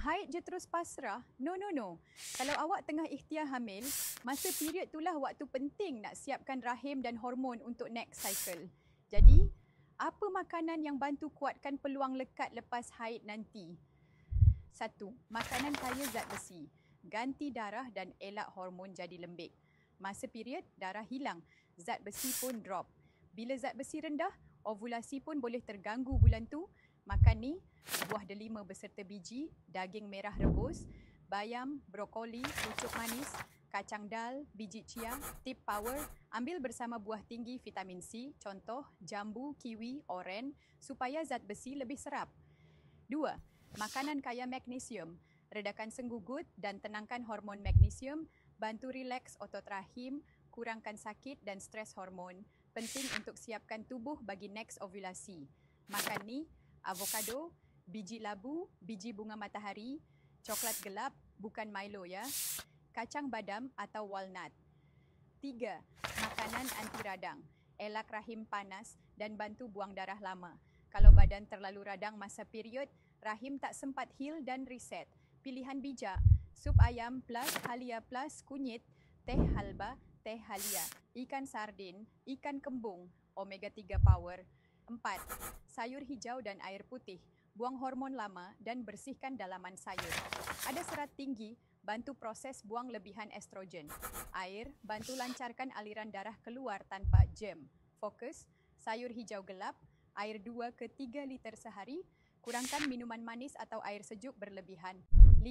haid je terus pasrah? No. Kalau awak tengah ikhtiar hamil, masa period itulah waktu penting nak siapkan rahim dan hormon untuk next cycle. Jadi, apa makanan yang bantu kuatkan peluang lekat lepas haid nanti? 1. Makanan kaya zat besi. Ganti darah dan elak hormon jadi lembik. Masa period, darah hilang. Zat besi pun drop. Bila zat besi rendah, ovulasi pun boleh terganggu bulan tu. Makan ni, buah delima beserta biji, daging merah rebus, bayam, brokoli, pucuk manis, kacang dal, biji chia, tip power, ambil bersama buah tinggi vitamin C, contoh jambu, kiwi, oren, supaya zat besi lebih serap. 2. Makanan kaya magnesium. Redakan senggugut dan tenangkan hormon magnesium, bantu rileks otot rahim, kurangkan sakit dan stres hormon. Penting untuk siapkan tubuh bagi next ovulasi. Makan ni, avokado, biji labu, biji bunga matahari, coklat gelap, bukan Milo ya, kacang badam atau walnut. 3. Makanan anti radang. Elak rahim panas dan bantu buang darah lama. Kalau badan terlalu radang masa period, rahim tak sempat heal dan reset. Pilihan bijak, sup ayam plus halia plus kunyit, teh halba, teh halia, ikan sardin, ikan kembung, omega 3 power. 4. Sayur hijau dan air putih. Buang hormon lama dan bersihkan dalaman sayur. Ada serat tinggi, bantu proses buang lebihan estrogen. Air, bantu lancarkan aliran darah keluar tanpa jam. Fokus, sayur hijau gelap, air 2 ke 3 liter sehari, kurangkan minuman manis atau air sejuk berlebihan. 5.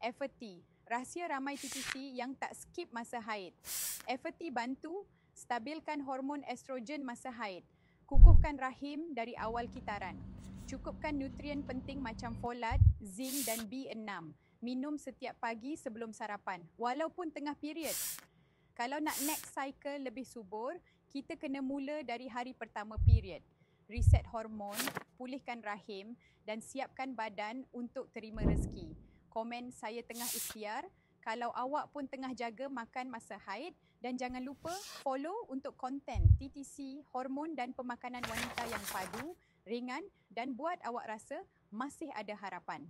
Efferti. Rahsia ramai TTC yang tak skip masa haid. Efferti bantu stabilkan hormon estrogen masa haid. Kukuhkan rahim dari awal kitaran. Cukupkan nutrien penting macam folat, zinc dan B6. Minum setiap pagi sebelum sarapan, walaupun tengah period. Kalau nak next cycle lebih subur, kita kena mula dari hari pertama period. Reset hormon, pulihkan rahim dan siapkan badan untuk terima rezeki. Komen saya tengah ikhtiar. Kalau awak pun tengah jaga makan masa haid, dan jangan lupa follow untuk konten TTC, hormon dan pemakanan wanita yang padu, ringan dan buat awak rasa masih ada harapan.